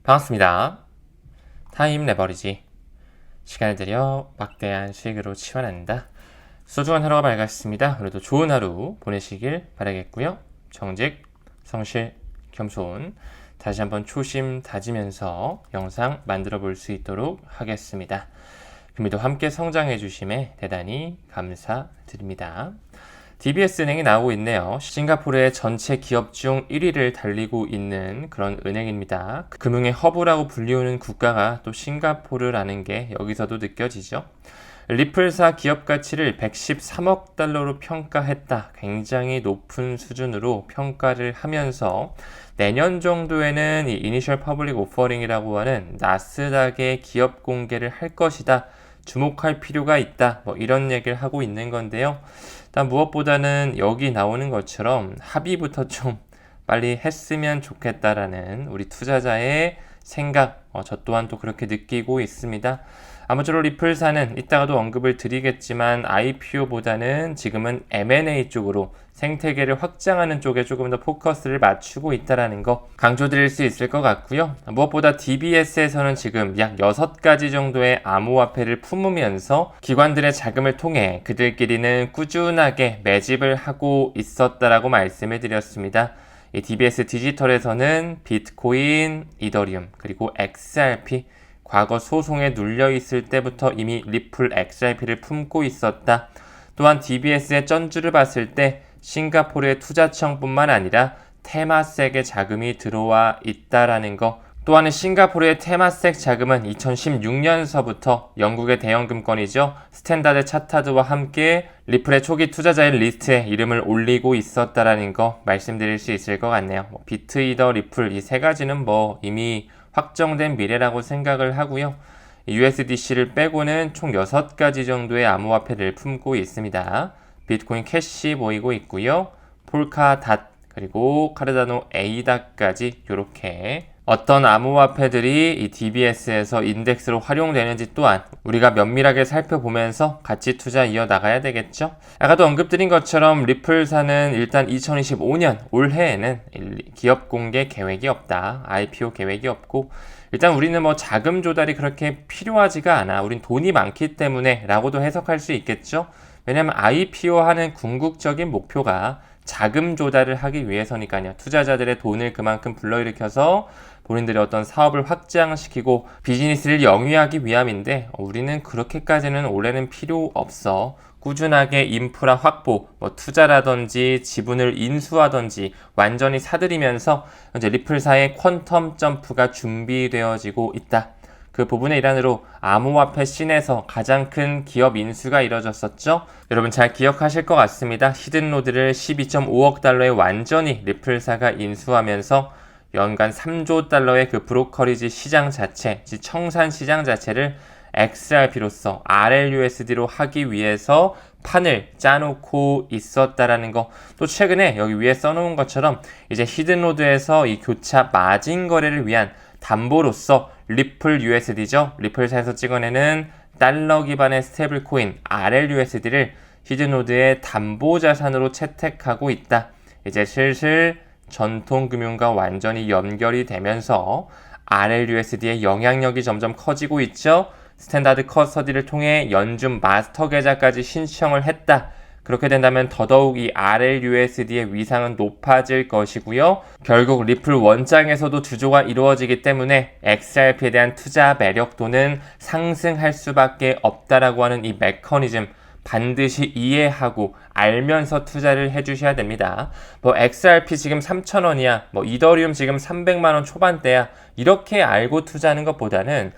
반갑습니다. 타임 레버리지. 시간을 들여 막대한 수익으로 치환한다. 소중한 하루가 밝았습니다. 오늘도 좋은 하루 보내시길 바라겠고요. 정직, 성실, 겸손 다시 한번 초심 다지면서 영상 만들어 볼 수 있도록 하겠습니다. 금일도 함께 성장해 주심에 대단히 감사드립니다. DBS은행이 나오고 있네요. 싱가포르의 전체 기업 중 1위를 달리고 있는 그런 은행입니다. 금융의 허브라고 불리우는 국가가 또 싱가포르라는 게 여기서도 느껴지죠. 리플사 기업 가치를 113억 달러로 평가했다. 굉장히 높은 수준으로 평가를 하면서 내년 정도에는 이 이니셜 퍼블릭 오퍼링이라고 하는 나스닥의 기업 공개를 할 것이다. 주목할 필요가 있다. 이런 얘기를 하고 있는 건데요. 일단 무엇보다는 여기 나오는 것처럼 합의부터 좀 빨리 했으면 좋겠다라는 우리 투자자의 생각, 저 또한 또 그렇게 느끼고 있습니다. 아무쪼록 리플사는 이따가도 언급을 드리겠지만 IPO보다는 지금은 M&A 쪽으로 생태계를 확장하는 쪽에 조금 더 포커스를 맞추고 있다는 거 강조드릴 수 있을 것 같고요. 무엇보다 DBS에서는 지금 약 6가지 정도의 암호화폐를 품으면서 기관들의 자금을 통해 그들끼리는 꾸준하게 매집을 하고 있었다라고 말씀을 드렸습니다. 이 DBS 디지털에서는 비트코인, 이더리움, 그리고 XRP 과거 소송에 눌려있을 때부터 이미 리플 XRP를 품고 있었다. 또한 DBS의 전주를 봤을 때 싱가포르의 투자청뿐만 아니라 테마섹의 자금이 들어와 있다라는 거. 또한 싱가포르의 테마섹 자금은 2016년서부터 영국의 대형 금권이죠. 스탠다드 차타드와 함께 리플의 초기 투자자의 리스트에 이름을 올리고 있었다라는 거 말씀드릴 수 있을 것 같네요. 비트, 이더, 리플 이 세 가지는 이미 확정된 미래라고 생각을 하고요. USDC를 빼고는 총 6가지 정도의 암호화폐를 품고 있습니다. 비트코인 캐시 보이고 있고요. 폴카닷 그리고 카르다노 에이다까지 이렇게 어떤 암호화폐들이 이 DBS에서 인덱스로 활용되는지 또한 우리가 면밀하게 살펴보면서 같이 투자 이어나가야 되겠죠. 아까도 언급드린 것처럼 리플사는 일단 2025년 올해에는 기업 공개 계획이 없다. IPO 계획이 없고 일단 우리는 자금 조달이 그렇게 필요하지가 않아. 우린 돈이 많기 때문에 라고도 해석할 수 있겠죠. 왜냐하면 IPO 하는 궁극적인 목표가 자금 조달을 하기 위해서니까요. 투자자들의 돈을 그만큼 불러일으켜서 본인들의 어떤 사업을 확장시키고 비즈니스를 영위하기 위함인데 우리는 그렇게까지는 올해는 필요 없어. 꾸준하게 인프라 확보, 투자라든지 지분을 인수하든지 완전히 사들이면서 이제 리플사의 퀀텀 점프가 준비되어지고 있다. 그 부분의 일환으로 암호화폐 씬에서 가장 큰 기업 인수가 이뤄졌었죠. 여러분 잘 기억하실 것 같습니다. 히든로드를 12.5억 달러에 완전히 리플사가 인수하면서 연간 3조 달러의 그 브로커리지 시장 자체, 청산 시장 자체를 XRP로서 RLUSD로 하기 위해서 판을 짜놓고 있었다라는 거. 또 최근에 여기 위에 써놓은 것처럼 이제 히든로드에서 이 교차 마진 거래를 위한 담보로서 리플 USD죠. 리플사에서 찍어내는 달러 기반의 스테이블 코인 RLUSD를 히든노드의 담보 자산으로 채택하고 있다. 이제 슬슬 전통금융과 완전히 연결이 되면서 RLUSD의 영향력이 점점 커지고 있죠. 스탠다드 커스터디를 통해 연준 마스터 계좌까지 신청을 했다. 그렇게 된다면 더더욱 이 RLUSD의 위상은 높아질 것이고요. 결국 리플 원장에서도 주조가 이루어지기 때문에 XRP에 대한 투자 매력도는 상승할 수밖에 없다라고 하는 이 메커니즘 반드시 이해하고 알면서 투자를 해주셔야 됩니다. XRP 지금 3,000원이야. 이더리움 지금 300만원 초반대야. 이렇게 알고 투자하는 것보다는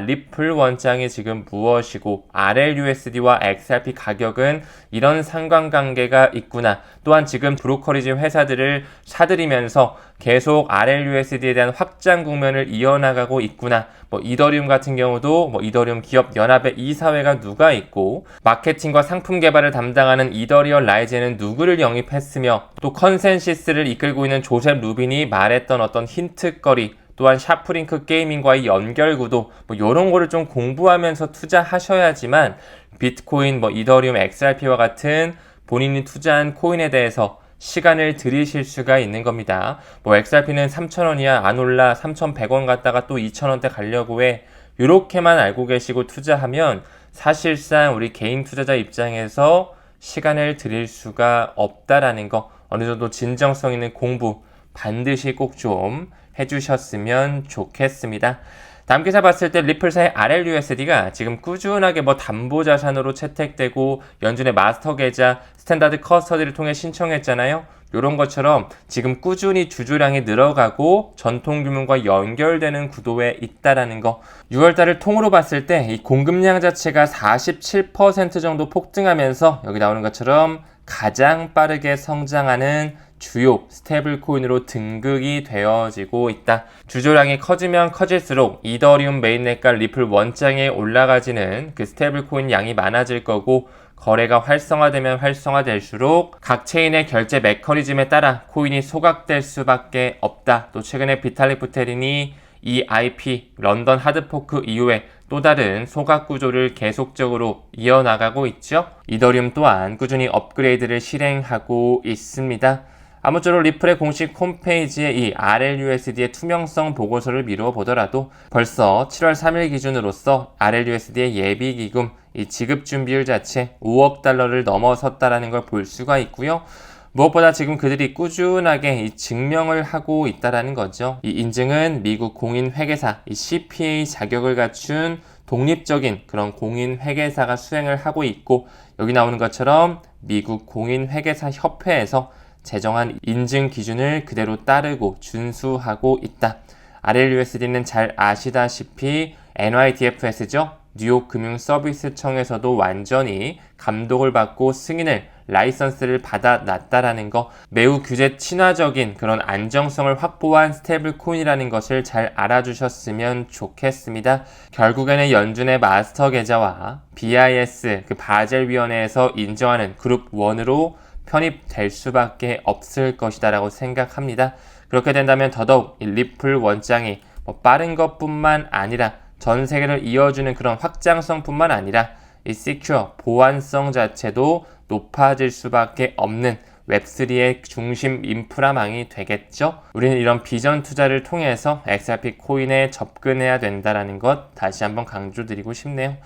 리플 원장이 지금 무엇이고 RLUSD와 XRP 가격은 이런 상관관계가 있구나. 또한 지금 브로커리지 회사들을 사들이면서 계속 RLUSD에 대한 확장 국면을 이어나가고 있구나. 이더리움 같은 경우도 이더리움 기업 연합의 이사회가 누가 있고 마케팅과 상품 개발을 담당하는 이더리얼 라이즈는 누구를 영입했으며 또 컨센시스를 이끌고 있는 조셉 루빈이 말했던 어떤 힌트거리 또한 샤프링크 게이밍과의 연결구도 이런 거를 좀 공부하면서 투자하셔야지만 비트코인, 이더리움, XRP와 같은 본인이 투자한 코인에 대해서 시간을 들이실 수가 있는 겁니다. 뭐 XRP는 3,000원이야 안 올라 3,100원 갔다가 또 2,000원대 가려고 해. 이렇게만 알고 계시고 투자하면 사실상 우리 개인 투자자 입장에서 시간을 들일 수가 없다라는 거, 어느 정도 진정성 있는 공부 반드시 꼭 좀 해주셨으면 좋겠습니다. 다음 기사 봤을 때 리플사의 RLUSD가 지금 꾸준하게 뭐 담보자산으로 채택되고 연준의 마스터 계좌, 스탠다드 커스터디를 통해 신청했잖아요. 이런 것처럼 지금 꾸준히 주주량이 늘어가고 전통금융과 연결되는 구도에 있다라는 거. 6월달을 통으로 봤을 때 이 공급량 자체가 47% 정도 폭등하면서 여기 나오는 것처럼 가장 빠르게 성장하는 주요 스테이블 코인으로 등극이 되어지고 있다. 주조량이 커지면 커질수록 이더리움 메인넷과 리플 원장에 올라가지는 그 스테이블 코인 양이 많아질 거고, 거래가 활성화되면 활성화될수록 각 체인의 결제 메커니즘에 따라 코인이 소각될 수밖에 없다. 또 최근에 비탈릭 부테린이 EIP 런던 하드포크 이후에 또 다른 소각 구조를 계속적으로 이어나가고 있죠. 이더리움 또한 꾸준히 업그레이드를 실행하고 있습니다. 아무쪼록 리플의 공식 홈페이지에 이 RLUSD의 투명성 보고서를 미루어 보더라도 벌써 7월 3일 기준으로서 RLUSD의 예비기금 이 지급 준비율 자체 5억 달러를 넘어섰다라는 걸 볼 수가 있고요. 무엇보다 지금 그들이 꾸준하게 이 증명을 하고 있다라는 거죠. 이 인증은 미국 공인회계사 이 CPA 자격을 갖춘 독립적인 그런 공인회계사가 수행을 하고 있고, 여기 나오는 것처럼 미국 공인회계사 협회에서 제정한 인증 기준을 그대로 따르고 준수하고 있다. RLUSD는 잘 아시다시피 NYDFS죠. 뉴욕 금융서비스청에서도 완전히 감독을 받고 승인을 라이선스를 받아놨다라는 거, 매우 규제 친화적인 그런 안정성을 확보한 스테이블 코인이라는 것을 잘 알아주셨으면 좋겠습니다. 결국에는 연준의 마스터 계좌와 BIS 그 바젤위원회에서 인정하는 그룹 1으로 편입될 수밖에 없을 것이다 라고 생각합니다. 그렇게 된다면 더더욱 이 리플 원장이 빠른 것뿐만 아니라 전 세계를 이어주는 그런 확장성 뿐만 아니라 이 시큐어 보안성 자체도 높아질 수밖에 없는 웹3의 중심 인프라망이 되겠죠. 우리는 이런 비전 투자를 통해서 XRP 코인에 접근해야 된다는 것 다시 한번 강조드리고 싶네요.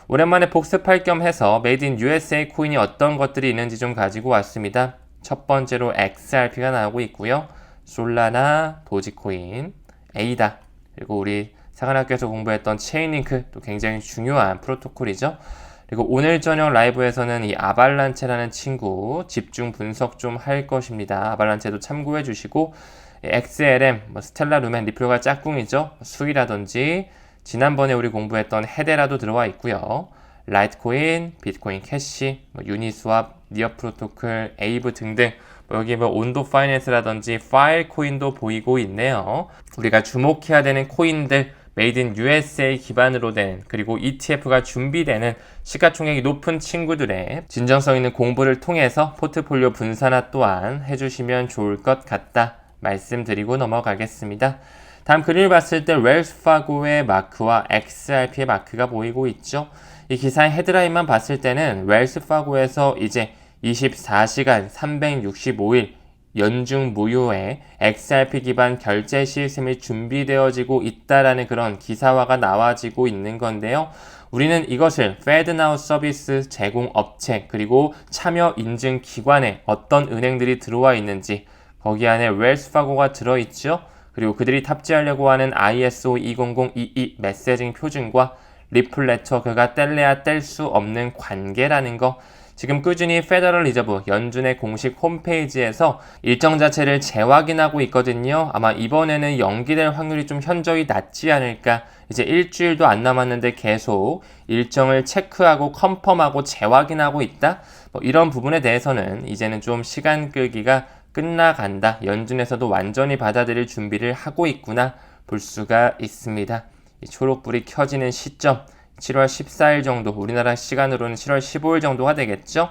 오랜만에 복습할 겸 해서 메이드 인 USA 코인이 어떤 것들이 있는지 좀 가지고 왔습니다. 첫 번째로 XRP가 나오고 있고요. 솔라나, 도지코인, 에이다, 그리고 우리 사관학교에서 공부했던 체인링크, 또 굉장히 중요한 프로토콜이죠. 그리고 오늘 저녁 라이브에서는 이 아발란체라는 친구 집중 분석 좀 할 것입니다. 아발란체도 참고해 주시고, XLM, 스텔라 루멘, 리플가 짝꿍이죠. 수위라든지 지난번에 우리 공부했던 헤데라도 들어와 있고요. 라이트코인, 비트코인 캐시, 유니스왑, 니어 프로토콜, 에이브 등등 여기 온도 파이낸스라든지 파일 코인도 보이고 있네요. 우리가 주목해야 되는 코인들, 메이드 인 USA 기반으로 된, 그리고 ETF가 준비되는 시가총액이 높은 친구들의 진정성 있는 공부를 통해서 포트폴리오 분산화 또한 해주시면 좋을 것 같다 말씀드리고 넘어가겠습니다. 다음 그림을 봤을 때 웰스파고의 마크와 XRP의 마크가 보이고 있죠. 이 기사의 헤드라인만 봤을 때는 웰스파고에서 이제 24시간 365일 연중 무휴의 XRP 기반 결제 시스템이 준비되어지고 있다라는 그런 기사화가 나와지고 있는 건데요. 우리는 이것을 FedNow 서비스 제공 업체 그리고 참여 인증 기관에 어떤 은행들이 들어와 있는지, 거기 안에 웰스파고가 들어있죠. 그리고 그들이 탑재하려고 하는 ISO 20022 메시징 표준과 리플 네트워크가 뗄래야 뗄 수 없는 관계라는 거, 지금 꾸준히 페더럴 리저브 연준의 공식 홈페이지에서 일정 자체를 재확인하고 있거든요. 아마 이번에는 연기될 확률이 좀 현저히 낮지 않을까. 이제 일주일도 안 남았는데 계속 일정을 체크하고 컨펌하고 재확인하고 있다. 이런 부분에 대해서는 이제는 좀 시간 끌기가 끝나간다. 연준에서도 완전히 받아들일 준비를 하고 있구나 볼 수가 있습니다. 이 초록불이 켜지는 시점 7월 14일 정도, 우리나라 시간으로는 7월 15일 정도가 되겠죠.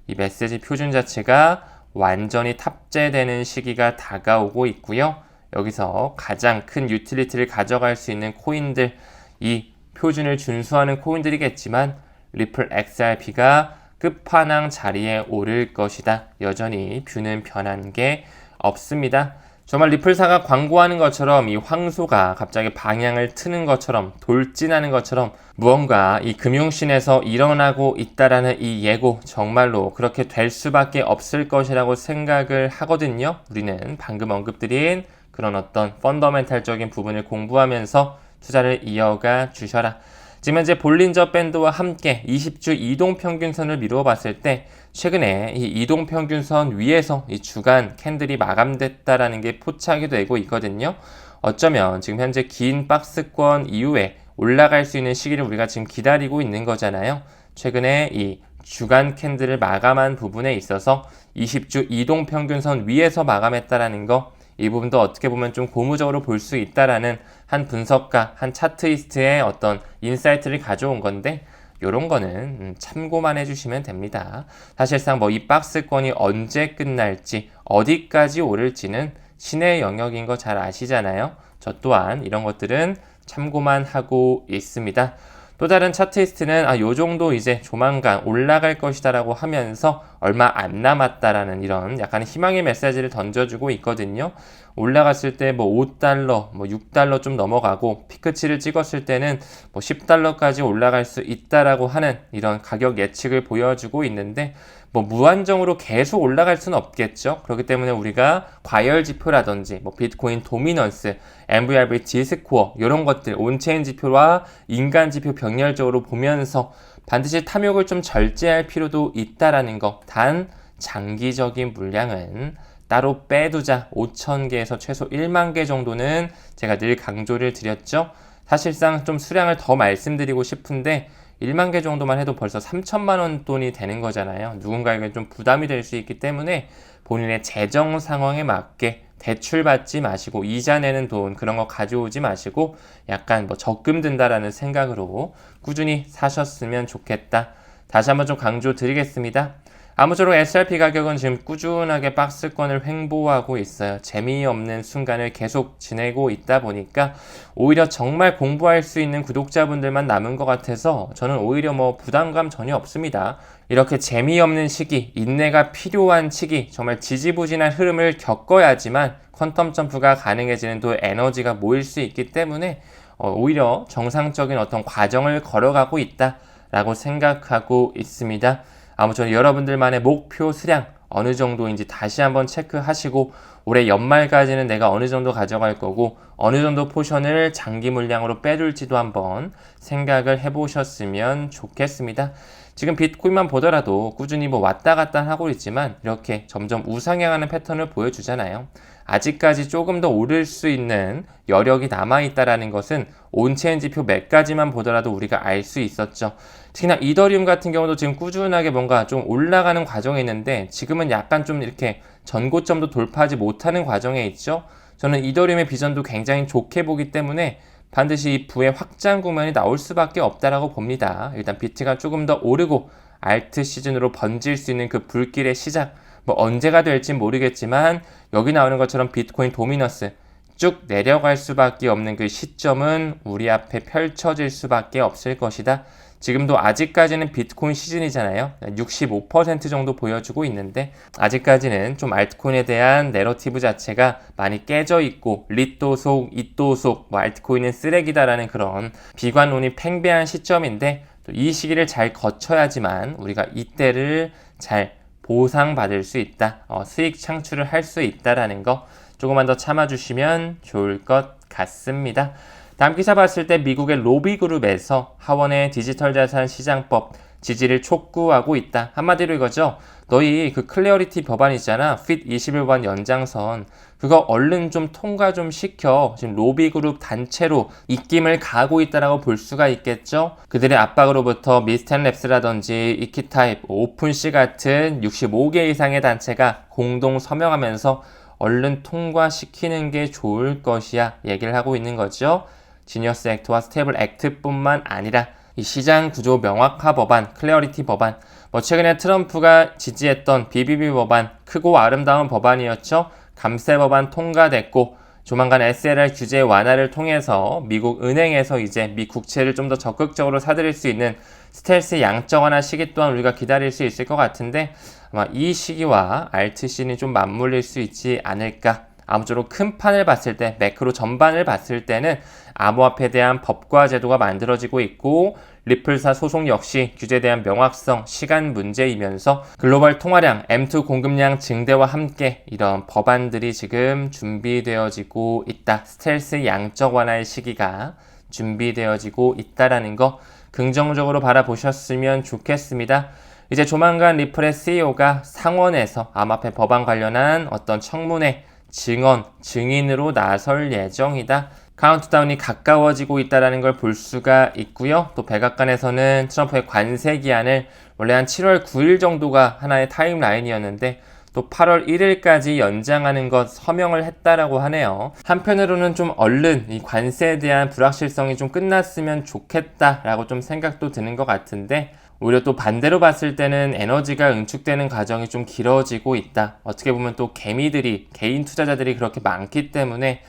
이 메시지 표준 자체가 완전히 탑재되는 시기가 다가오고 있고요. 여기서 가장 큰 유틸리티를 가져갈 수 있는 코인들, 이 표준을 준수하는 코인들이겠지만 리플 XRP가 끝판왕 자리에 오를 것이다. 여전히 뷰는 변한 게 없습니다. 정말 리플사가 광고하는 것처럼 이 황소가 갑자기 방향을 트는 것처럼 돌진하는 것처럼 무언가 이 금융신에서 일어나고 있다라는 이 예고 정말로 그렇게 될 수밖에 없을 것이라고 생각을 하거든요. 우리는 방금 언급드린 그런 어떤 펀더멘탈적인 부분을 공부하면서 투자를 이어가 주셔라. 지금 현재 볼린저 밴드와 함께 20주 이동평균선을 미루어 봤을 때 최근에 이 이동평균선 위에서 이 주간 캔들이 마감됐다라는 게 포착이 되고 있거든요. 어쩌면 지금 현재 긴 박스권 이후에 올라갈 수 있는 시기를 우리가 지금 기다리고 있는 거잖아요. 최근에 이 주간 캔들을 마감한 부분에 있어서 20주 이동평균선 위에서 마감했다라는 거, 이 부분도 어떻게 보면 좀 고무적으로 볼 수 있다라는 한 분석가, 한 차트이스트의 어떤 인사이트를 가져온 건데, 요런 거는 참고만 해주시면 됩니다. 사실상 뭐 이 박스권이 언제 끝날지, 어디까지 오를지는 신의 영역인 거 잘 아시잖아요. 저 또한 이런 것들은 참고만 하고 있습니다. 또 다른 차트이스트는 요 정도 이제 조만간 올라갈 것이다 라고 하면서 얼마 안 남았다라는 이런 약간 희망의 메시지를 던져주고 있거든요. 올라갔을 때 뭐 5달러, 뭐 6달러 좀 넘어가고 피크치를 찍었을 때는 뭐 10달러까지 올라갈 수 있다라고 하는 이런 가격 예측을 보여주고 있는데, 뭐 무한정으로 계속 올라갈 수는 없겠죠. 그렇기 때문에 우리가 과열 지표라든지 뭐 비트코인 도미넌스, MVRV D스코어 이런 것들 온체인 지표와 인간 지표 병렬적으로 보면서 반드시 탐욕을 좀 절제할 필요도 있다라는 거. 단 장기적인 물량은 따로 빼두자. 5,000개에서 최소 1만 개 정도는 제가 늘 강조를 드렸죠. 사실상 좀 수량을 더 말씀드리고 싶은데 1만 개 정도만 해도 벌써 3천만 원 돈이 되는 거잖아요. 누군가에게 좀 부담이 될 수 있기 때문에 본인의 재정 상황에 맞게 대출 받지 마시고 이자 내는 돈 그런 거 가져오지 마시고 약간 뭐 적금 든다라는 생각으로 꾸준히 사셨으면 좋겠다. 다시 한번 좀 강조 드리겠습니다. 아무쪼록 SRP 가격은 지금 꾸준하게 박스권을 횡보하고 있어요. 재미없는 순간을 계속 지내고 있다 보니까 오히려 정말 공부할 수 있는 구독자분들만 남은 것 같아서 저는 오히려 뭐 부담감 전혀 없습니다. 이렇게 재미없는 시기, 인내가 필요한 시기, 정말 지지부진한 흐름을 겪어야지만 퀀텀 점프가 가능해지는 또 에너지가 모일 수 있기 때문에 오히려 정상적인 어떤 과정을 걸어가고 있다라고 생각하고 있습니다. 아무쪼록 여러분들만의 목표 수량 어느 정도인지 다시 한번 체크하시고 올해 연말까지는 내가 어느 정도 가져갈 거고 어느 정도 포션을 장기 물량으로 빼둘지도 한번 생각을 해보셨으면 좋겠습니다. 지금 비트코인만 보더라도 꾸준히 뭐 왔다 갔다 하고 있지만 이렇게 점점 우상향하는 패턴을 보여주잖아요. 아직까지 조금 더 오를 수 있는 여력이 남아있다라는 것은 온체인 지표 몇 가지만 보더라도 우리가 알 수 있었죠. 특히나 이더리움 같은 경우도 지금 꾸준하게 뭔가 좀 올라가는 과정에 있는데 지금은 약간 좀 이렇게 전고점도 돌파하지 못하는 과정에 있죠. 저는 이더리움의 비전도 굉장히 좋게 보기 때문에 반드시 이 부의 확장 국면이 나올 수밖에 없다라고 봅니다. 일단 비트가 조금 더 오르고 알트 시즌으로 번질 수 있는 그 불길의 시작, 뭐 언제가 될지 모르겠지만 여기 나오는 것처럼 비트코인 도미너스 쭉 내려갈 수밖에 없는 그 시점은 우리 앞에 펼쳐질 수밖에 없을 것이다. 지금도 아직까지는 비트코인 시즌이잖아요. 65% 정도 보여주고 있는데 아직까지는 좀 알트코인에 대한 내러티브 자체가 많이 깨져 있고 릿도 속, 잇도 속, 뭐 알트코인은 쓰레기다라는 그런 비관론이 팽배한 시점인데 또 이 시기를 잘 거쳐야지만 우리가 이때를 잘 보상받을 수 있다. 수익 창출을 할 수 있다라는 거 조금만 더 참아주시면 좋을 것 같습니다. 다음 기사 봤을 때 미국의 로비그룹에서 하원의 디지털 자산 시장법 지지를 촉구하고 있다. 한마디로 이거죠. 너희 그 클래어리티 법안 있잖아. 핏 21번 연장선. 그거 얼른 좀 통과 좀 시켜. 지금 로비그룹 단체로 입김을 가하고 있다라고 볼 수가 있겠죠. 그들의 압박으로부터 미스텐랩스라든지 이키타입, 오픈시 같은 65개 이상의 단체가 공동 서명하면서 얼른 통과시키는 게 좋을 것이야 얘기를 하고 있는 거죠. 지니어스 액트와 스테이블 액트뿐만 아니라 이 시장 구조 명확화 법안, 클래어리티 법안, 뭐 최근에 트럼프가 지지했던 BBB 법안, 크고 아름다운 법안이었죠. 감세 법안 통과됐고 조만간 SLR 규제 완화를 통해서 미국 은행에서 이제 미 국채를 좀 더 적극적으로 사들일 수 있는 스텔스 양적 완화 시기 또한 우리가 기다릴 수 있을 것 같은데 아마 이 시기와 RTC는 좀 맞물릴 수 있지 않을까. 아무쪼록 큰 판을 봤을 때, 매크로 전반을 봤을 때는 암호화폐에 대한 법과 제도가 만들어지고 있고 리플사 소송 역시 규제에 대한 명확성, 시간 문제이면서 글로벌 통화량, M2 공급량 증대와 함께 이런 법안들이 지금 준비되어지고 있다. 스텔스 양적 완화의 시기가 준비되어지고 있다라는 거 긍정적으로 바라보셨으면 좋겠습니다. 이제 조만간 리플의 CEO가 상원에서 암호화폐 법안 관련한 어떤 청문회 증언, 증인으로 나설 예정이다. 카운트다운이 가까워지고 있다는 걸 볼 수가 있고요. 또 백악관에서는 트럼프의 관세 기한을 원래 한 7월 9일 정도가 하나의 타임라인이었는데 또 8월 1일까지 연장하는 것 서명을 했다라고 하네요. 한편으로는 좀 얼른 이 관세에 대한 불확실성이 좀 끝났으면 좋겠다라고 좀 생각도 드는 것 같은데 오히려 또 반대로 봤을 때는 에너지가 응축되는 과정이 좀 길어지고 있다. 어떻게 보면 또 개미들이, 개인 투자자들이 그렇게 많기 때문에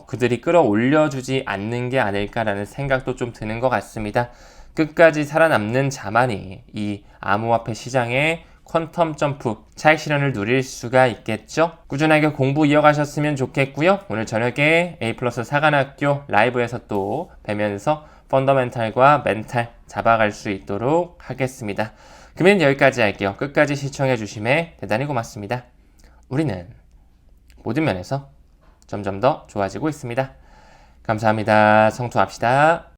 그들이 끌어올려주지 않는 게 아닐까라는 생각도 좀 드는 것 같습니다. 끝까지 살아남는 자만이 이 암호화폐 시장의 퀀텀 점프, 차익 실현을 누릴 수가 있겠죠? 꾸준하게 공부 이어가셨으면 좋겠고요. 오늘 저녁에 A+ 사관학교 라이브에서 또 뵈면서 펀더멘탈과 멘탈 잡아갈 수 있도록 하겠습니다. 그러면 여기까지 할게요. 끝까지 시청해 주심에 대단히 고맙습니다. 우리는 모든 면에서 점점 더 좋아지고 있습니다. 감사합니다. 성투합시다.